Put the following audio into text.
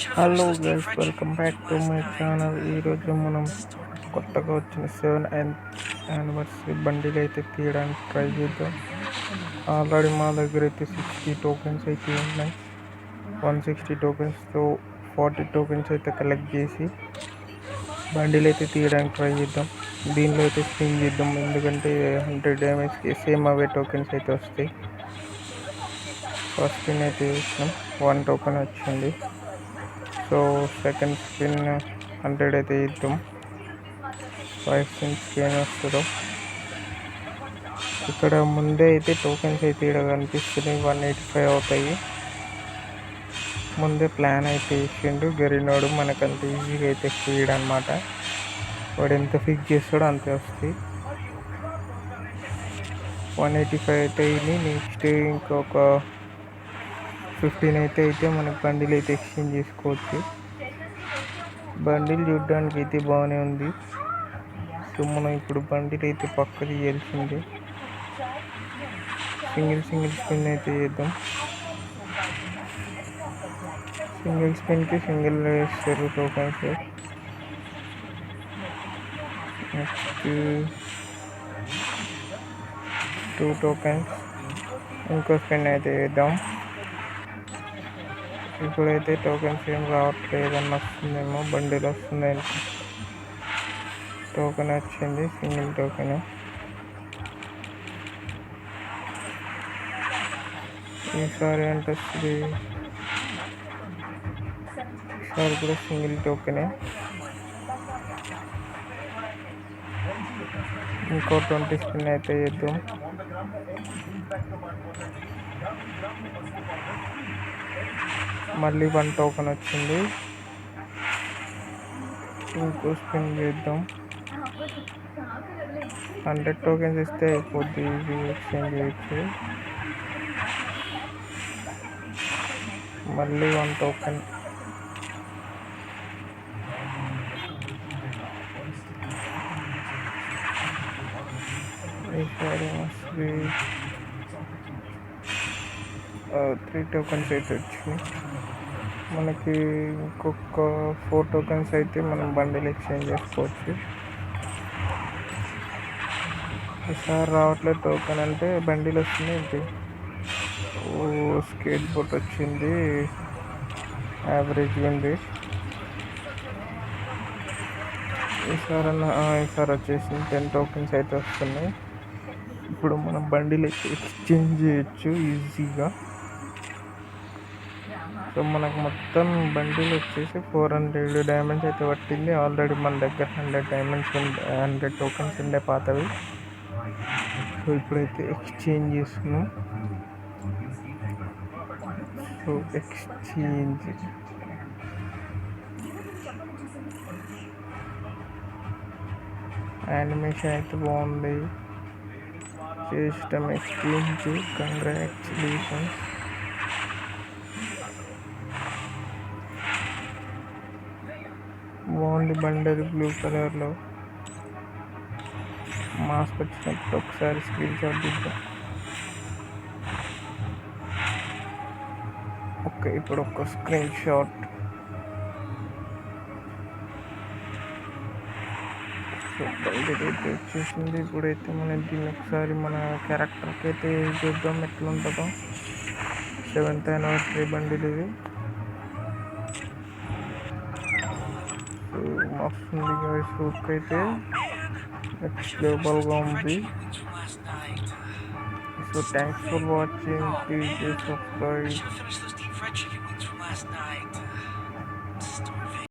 Hello guys, welcome back to my channel. ఈరోజు మనం కొత్తగా వచ్చిన 7th యానివర్సరీ బండిలు అయితే తీయడానికి ట్రై చేద్దాం. ఆల్రెడీ మా దగ్గర అయితే 60 టోకెన్స్ అయితే ఉన్నాయి. 160 టోకెన్స్తో 40 టోకెన్స్ అయితే కలెక్ట్ చేసి బండిలు అయితే తీయడానికి ట్రై చేద్దాం. దీనిలో అయితే స్పిన్ చేద్దాం, ఎందుకంటే 100 డ్యామేజ్కి సేమ్ అవే టోకెన్స్ అయితే వస్తాయి. ఫస్ట్ స్పిన్ అయితే చేసినాం, 1 టోకెన్ వచ్చింది. సో సెకండ్ స్పిన్ 100 అయితే ఇద్దాం. 5 స్పిన్స్కి ఏమి వస్తుందో. ఇక్కడ ముందే అయితే టోకెన్స్ అయితే ఇక్కడ కనిపిస్తున్నాయి, 185 అవుతాయి. ముందే ప్లాన్ అయితే వేసిండు గరినోడు, మనకంత ఈజీగా అయితే ఫీడ్ అనమాట. వాడు ఎంత ఫిక్స్ చేస్తాడో అంతే వస్తాయి. 185 అయితే ఇది. నెక్స్ట్ ఇంకొక 15 అయితే మనకు బండిలు అయితే ఎక్స్చేంజ్ చేసుకోవచ్చు. బండిలు చూడడానికి అయితే బాగానే ఉంది. సో మనం ఇప్పుడు బండిలు అయితే పక్క తీయాల్సిందే. సింగిల్ స్పిన్ అయితే చేద్దాం. సింగిల్ స్పిన్కి సింగిల్ వేస్తారు టోకెన్స్. Next 2 tokens. ఇంకో స్పిన్ అయితే వేద్దాం. ఇప్పుడైతే టోకెన్స్ ఏం రావట్లేదని వస్తుందేమో, బండిలు వస్తుంది. టోకెన్ వచ్చింది, సింగిల్ టోకెన్. ఈసారి అంటే వస్తుంది, ఈసారి కూడా సింగిల్ టోకెనే. ఇంకో 20 స్పిన్ అయితే చేద్దాం. మళ్ళీ 1 టోకెన్ వచ్చింది. ఇంకో స్పిన్ చేద్దాం. 100 టోకెన్స్ ఇస్తే అయిపోద్ది, ఈజీ ఎక్స్చేంజ్ చేయొచ్చు. మళ్ళీ 1 టోకెన్. ఈసారి 3 టోకెన్స్ అయితే వచ్చినాయి. మనకి ఇంకొక 4 టోకెన్స్ అయితే మనం బండిలు ఎక్స్చేంజ్ చేసుకోవచ్చు. ఈసారి రావట్లేదు టోకెన్, అంటే బండిలు వస్తున్నాయి. స్కేట్ బోట్ వచ్చింది, యావరేజ్ ఉంది. ఈసారి వచ్చేసి 10 టోకెన్స్ అయితే వస్తున్నాయి. ఇప్పుడు మనం బండిలు అయితే ఎక్స్చేంజ్ చేయొచ్చు ఈజీగా. సో మనకు మొత్తం బండిలు వచ్చేసి 400 డైమండ్స్ అయితే పట్టింది. ఆల్రెడీ మన దగ్గర 100 డైమండ్స్ 100 టోకెన్స్ ఉండే పాతవి. సో ఇప్పుడైతే ఎక్స్చేంజ్ చేస్తున్నాం. సో ఎక్స్చేంజ్ యానిమేషన్ అయితే బాగుంది. చేస్తాం ఎక్స్చేంజ్. కంగ్రాచులేషన్స్. బాగుంది బండి, బ్లూ కలర్లో. మాస్క్ వచ్చినప్పుడు ఒకసారి స్క్రీన్ షాట్ తీద్దాం. ఓకే, ఇప్పుడు ఒక స్క్రీన్ షాట్. సో బండి అయితే వచ్చేసింది. ఇప్పుడైతే మనం దీన్ని ఒకసారి మన క్యారెక్టర్కి అయితే చూద్దాం ఎట్లా ఉంటుందో. 7th యానివర్సరీ బండిలు ఇవి. సో వస్తుంది గైస్, లుక్ అయితే నెక్స్ట్ లెవెల్గా ఉంది. So thanks for watching. Please subscribe.